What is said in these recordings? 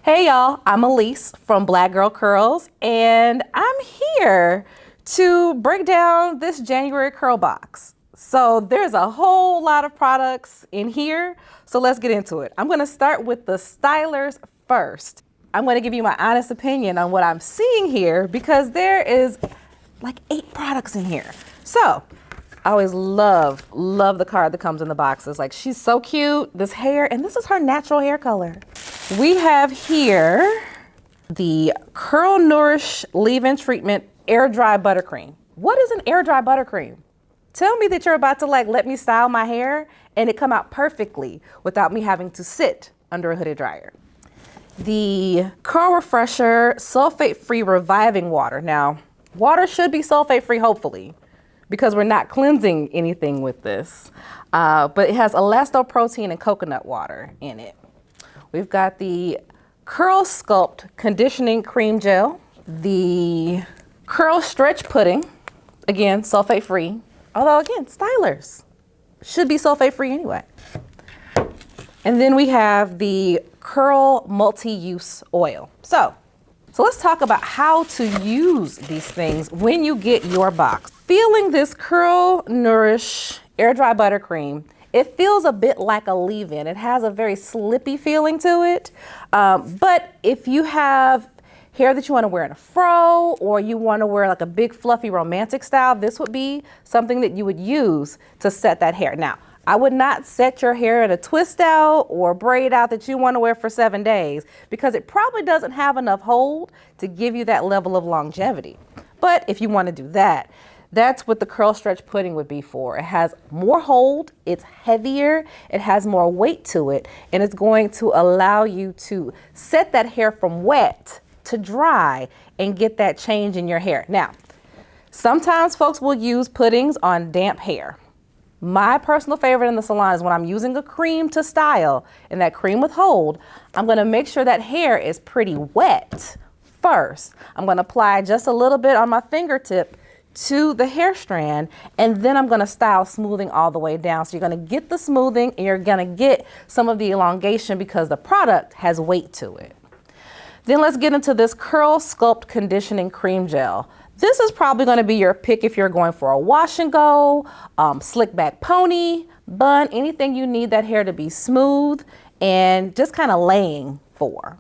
Hey y'all, I'm Elise from Black Girl Curls, and I'm here to break down this January curl box. So there's a whole lot of products in here, so let's get into it. I'm gonna start with the stylers first. I'm gonna give you my honest opinion on what I'm seeing here because there is like 8 products in here. So I always love the card that comes in the boxes. Like, she's so cute, this hair, and this is her natural hair color. We have here the Curl Nourish Leave-In Treatment Air Dry Buttercream. What is an air dry buttercream? Tell me that you're about to let me style my hair and it come out perfectly without me having to sit under a hooded dryer. The Curl Refresher Sulfate-Free Reviving Water. Now, water should be sulfate-free, hopefully, because we're not cleansing anything with this. But it has elastoprotein and coconut water in it. We've got the Curl Sculpt Conditioning Cream Gel, the Curl Stretch Pudding, again, sulfate-free. Although, again, stylers should be sulfate-free anyway. And then we have the Curl Multi-Use Oil. So let's talk about how to use these things when you get your box. Feeling this Curl Nourish Air Dry Buttercream, it feels a bit like a leave-in. It has a very slippy feeling to it. But if you have hair that you want to wear in a fro, or you want to wear like a big fluffy romantic style, this would be something that you would use to set that hair. Now, I would not set your hair in a twist out or braid out that you want to wear for 7 days because it probably doesn't have enough hold to give you that level of longevity. But if you want to do that, that's what the Curl Stretch Pudding would be for. It has more hold, it's heavier, it has more weight to it, and it's going to allow you to set that hair from wet to dry and get that change in your hair. Now, sometimes folks will use puddings on damp hair. My personal favorite in the salon is when I'm using a cream to style, and that cream with hold, I'm gonna make sure that hair is pretty wet first. I'm gonna apply just a little bit on my fingertip to the hair strand, and then I'm gonna style smoothing all the way down. So you're gonna get the smoothing and you're gonna get some of the elongation because the product has weight to it. Then let's get into this Curl Sculpt Conditioning Cream Gel. This is probably gonna be your pick if you're going for a wash and go, slick back pony, bun, anything you need that hair to be smooth and just kind of laying for.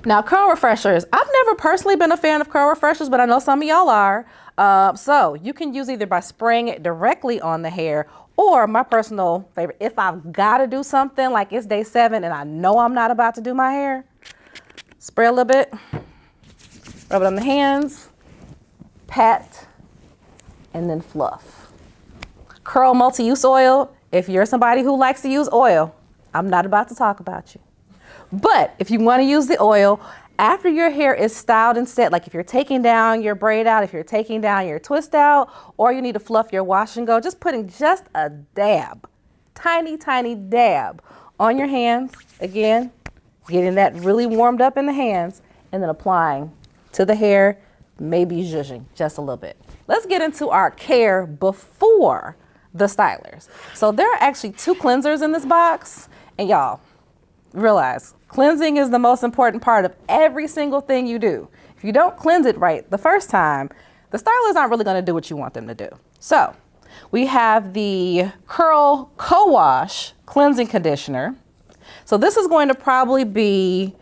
Now, curl refreshers. I've never personally been a fan of curl refreshers, but I know some of y'all are. So you can use either by spraying it directly on the hair, or my personal favorite, if I've got to do something like it's day 7 and I know I'm not about to do my hair, spray a little bit, rub it on the hands, pat, and then fluff. Curl Multi-Use Oil. If you're somebody who likes to use oil, I'm not about to talk about you. But if you want to use the oil, after your hair is styled and set, like if you're taking down your braid out, if you're taking down your twist out, or you need to fluff your wash and go, just putting just a dab, tiny, tiny dab on your hands. Again, getting that really warmed up in the hands and then applying to the hair, maybe zhuzhing just a little bit. Let's get into our care before the stylers. So there are actually 2 cleansers in this box, and y'all realize cleansing is the most important part of every single thing you do. If you don't cleanse it right the first time, the stylers aren't really going to do what you want them to do. So we have the Curl Co-Wash Cleansing Conditioner. So this is going to probably be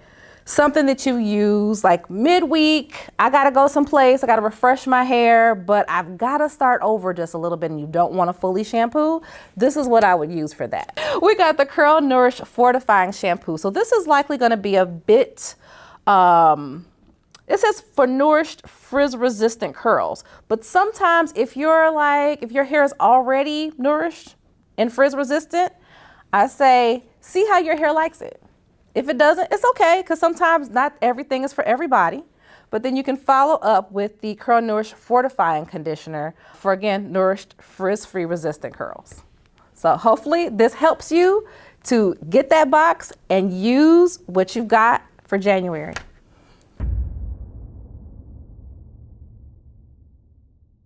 something that you use like midweek. I gotta go someplace, I gotta refresh my hair, but I've gotta start over just a little bit and you don't want to fully shampoo. This is what I would use for that. We got the Curl Nourish Fortifying Shampoo. So this is likely gonna be a bit, it says for nourished frizz resistant curls. But sometimes if your hair is already nourished and frizz resistant, I say, see how your hair likes it. If it doesn't, it's okay, because sometimes not everything is for everybody. But then you can follow up with the Curl Nourish Fortifying Conditioner for, again, nourished frizz-free resistant curls. So hopefully this helps you to get that box and use what you've got for January.